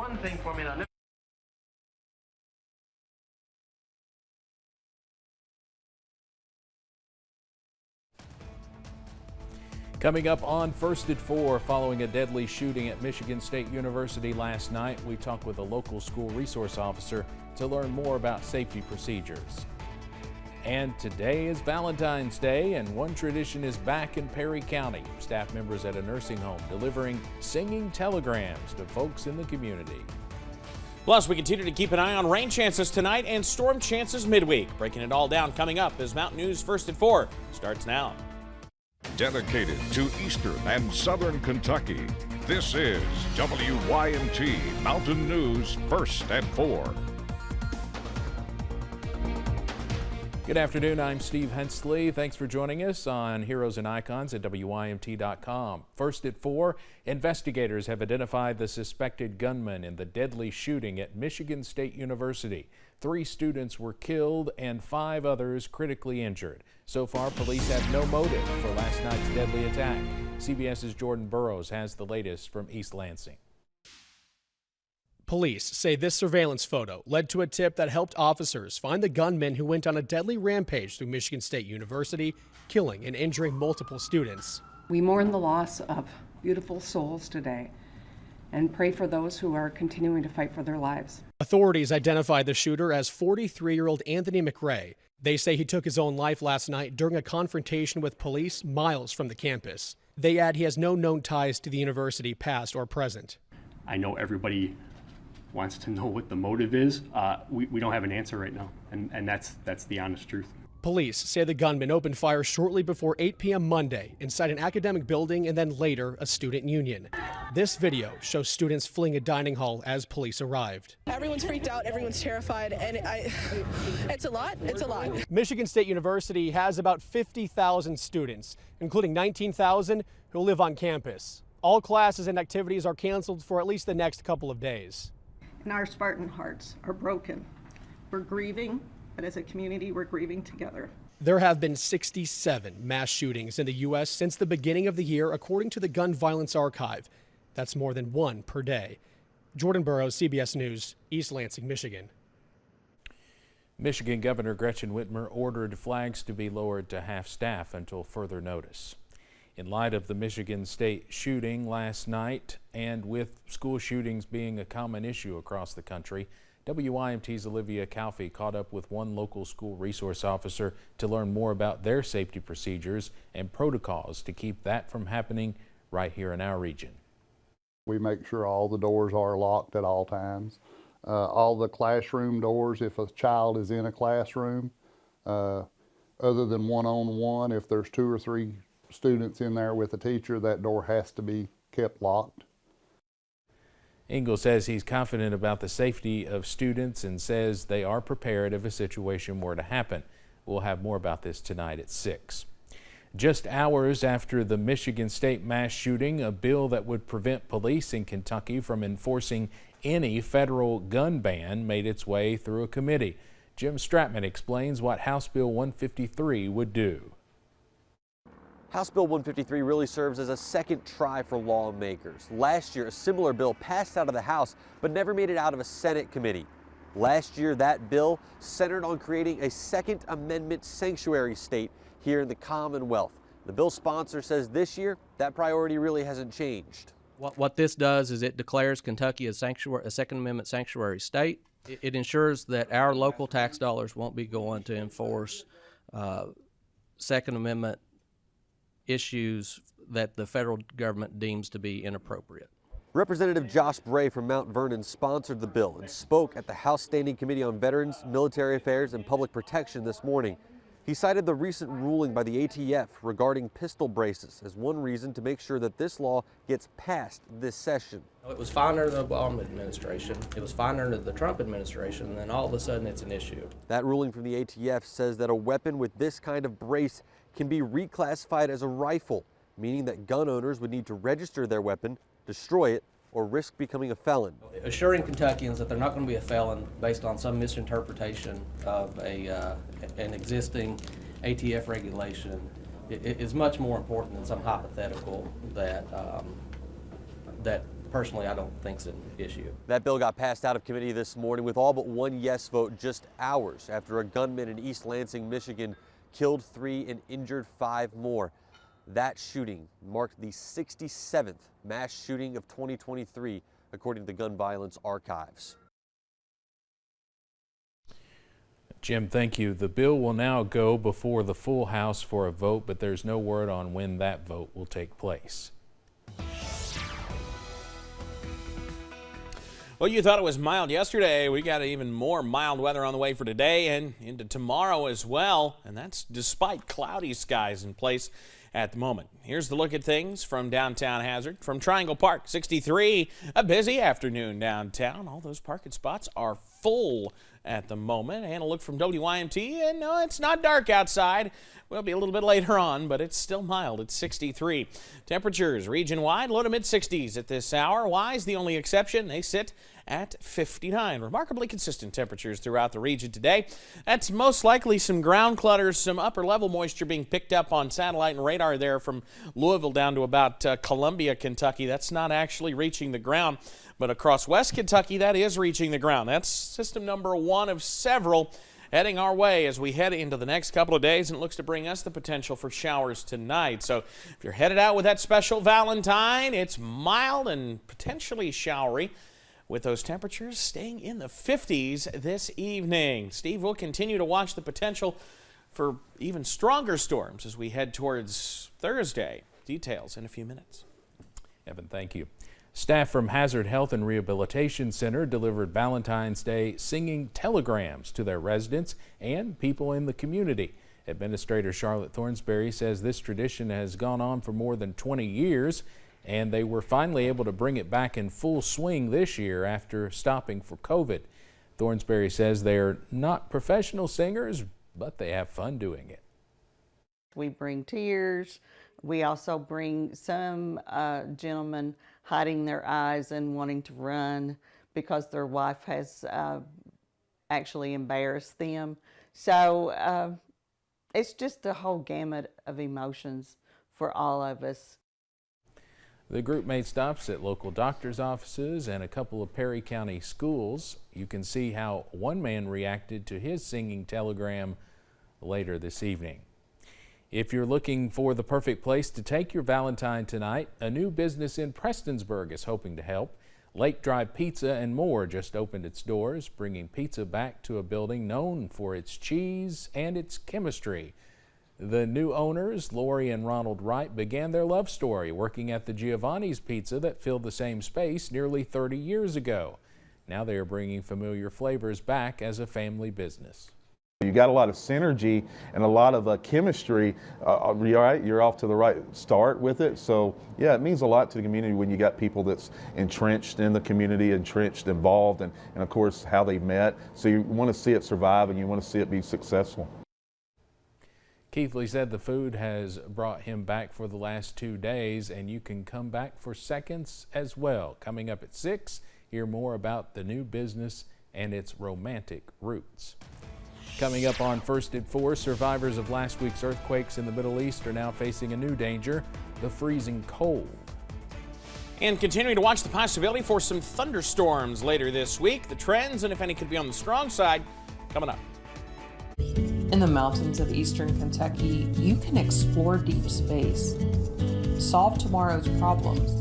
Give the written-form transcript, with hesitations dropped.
one thing for me now. Coming up on First at 4, following a deadly shooting at Michigan State University last night, we talk with a local school resource officer to learn more about safety procedures. And today is Valentine's Day, and one tradition is back in Perry County. Staff members at a nursing home delivering singing telegrams to folks in the community. Plus, we continue to keep an eye on rain chances tonight and storm chances midweek. Breaking it all down coming up as Mountain News First at 4 starts now. Dedicated to Eastern and Southern Kentucky, this is WYMT Mountain News First at 4. Good afternoon, I'm Steve Hensley. Thanks for joining us on Heroes and Icons at WYMT.com. First at 4, investigators have identified the suspected gunman in the deadly shooting at Michigan State University. 3 students were killed and 5 others critically injured. So far, police have no motive for last night's deadly attack. CBS's Jordan Burroughs has the latest from East Lansing. Police say this surveillance photo led to a tip that helped officers find the gunman who went on a deadly rampage through Michigan State University, killing and injuring multiple students. We mourn the loss of beautiful souls today and pray for those who are continuing to fight for their lives. Authorities identified the shooter as 43-year-old Anthony McRae. They say he took his own life last night during a confrontation with police miles from the campus. They add he has no known ties to the university, past or present. I know everybody wants to know what the motive is. We don't have an answer right now, and that's the honest truth. Police say the gunman opened fire shortly before 8 p.m. Monday inside an academic building and then later a student union. This video shows students fleeing a dining hall as police arrived. Everyone's freaked out, everyone's terrified, and it's a lot. Michigan State University has about 50,000 students, including 19,000 who live on campus. All classes and activities are canceled for at least the next couple of days. And our Spartan hearts are broken. We're grieving, but as a community, we're grieving together. There have been 67 mass shootings in the U.S. since the beginning of the year, according to the Gun Violence Archive. That's more than 1 per day. Jordan Burroughs, CBS News, East Lansing, Michigan. Michigan Governor Gretchen Whitmer ordered flags to be lowered to half-staff until further notice. In light of the Michigan State shooting last night, and with school shootings being a common issue across the country, WYMT's Olivia Calfee caught up with one local school resource officer to learn more about their safety procedures and protocols to keep that from happening right here in our region. We make sure all the doors are locked at all times. All the classroom doors, if a child is in a classroom, other than one-on-one, if there's 2 or 3 students in there with a teacher, that door has to be kept locked. Engel says he's confident about the safety of students and says they are prepared if a situation were to happen. We'll have more about this tonight at 6. Just hours after the Michigan State mass shooting, a bill that would prevent police in Kentucky from enforcing any federal gun ban made its way through a committee. Jim Stratman explains what House Bill 153 would do. House Bill 153 really serves as a second try for lawmakers. Last year, a similar bill passed out of the House, but never made it out of a Senate committee. Last year, that bill centered on creating a Second Amendment sanctuary state here in the Commonwealth. The bill's sponsor says this year, that priority really hasn't changed. What this does is it declares Kentucky a Second Amendment sanctuary state. It ensures that our local tax dollars won't be going to enforce Second Amendment issues that the federal government deems to be inappropriate. Representative Josh Bray from Mount Vernon sponsored the bill and spoke at the House Standing Committee on Veterans, Military Affairs, and Public Protection this morning. He cited the recent ruling by the ATF regarding pistol braces as one reason to make sure that this law gets passed this session. It was fine under the Obama administration, it was fine under the Trump administration, and then all of a sudden it's an issue. That ruling from the ATF says that a weapon with this kind of brace can be reclassified as a rifle, meaning that gun owners would need to register their weapon, destroy it, or risk becoming a felon. Assuring Kentuckians that they're not going to be a felon based on some misinterpretation of an existing ATF regulation is much more important than some hypothetical that personally, I don't think it's an issue. That bill got passed out of committee this morning with all but one yes vote just hours after a gunman in East Lansing, Michigan killed 3 and injured 5 more. That shooting marked the 67th mass shooting of 2023, according to the Gun Violence Archives. Jim, thank you. The bill will now go before the full House for a vote, but there's no word on when that vote will take place. Well, you thought it was mild yesterday. We got even more mild weather on the way for today and into tomorrow as well, and that's despite cloudy skies in place at the moment. Here's the look at things from downtown Hazard. From Triangle Park, 63, a busy afternoon downtown. All those parking spots are full at the moment. And a look from WYMT, and no, it's not dark outside. Will be a little bit later on, but it's still mild. It's 63. Temperatures region-wide, low to mid-60s at this hour. Wise, the only exception. They sit at 59. Remarkably consistent temperatures throughout the region today. That's most likely some ground clutters, some upper-level moisture being picked up on satellite and radar there from Louisville down to about Columbia, Kentucky. That's not actually reaching the ground, but across West Kentucky, that is reaching the ground. That's system number 1 of several heading our way as we head into the next couple of days, and it looks to bring us the potential for showers tonight. So if you're headed out with that special Valentine, it's mild and potentially showery, with those temperatures staying in the 50s this evening. Steve will continue to watch the potential for even stronger storms as we head towards Thursday. Details in a few minutes. Evan, thank you. Staff from Hazard Health and Rehabilitation Center delivered Valentine's Day singing telegrams to their residents and people in the community. Administrator Charlotte Thornsberry says this tradition has gone on for more than 20 years, and they were finally able to bring it back in full swing this year after stopping for COVID. Thornsberry says they're not professional singers, but they have fun doing it. We bring tears. We also bring some gentlemen hiding their eyes and wanting to run because their wife has actually embarrassed them. So it's just a whole gamut of emotions for all of us. The group made stops at local doctor's offices and a couple of Perry County schools. You can see how one man reacted to his singing telegram later this evening. If you're looking for the perfect place to take your Valentine tonight, a new business in Prestonsburg is hoping to help. Lake Drive Pizza and More just opened its doors, bringing pizza back to a building known for its cheese and its chemistry. The new owners, Lori and Ronald Wright, began their love story working at the Giovanni's Pizza that filled the same space nearly 30 years ago. Now they are bringing familiar flavors back as a family business. You got a lot of synergy and a lot of chemistry. You're off to the right start with it. So yeah, it means a lot to the community when you got people that's entrenched in the community, involved, and of course how they met. So you want to see it survive and you want to see it be successful. Keithley said the food has brought him back for the last 2 days, and you can come back for seconds as well. Coming up at 6, hear more about the new business and its romantic roots. Coming up on First at 4, survivors of last week's earthquakes in the Middle East are now facing a new danger, the freezing cold. And continuing to watch the possibility for some thunderstorms later this week. The trends and if any could be on the strong side coming up. In the mountains of eastern Kentucky, you can explore deep space, solve tomorrow's problems,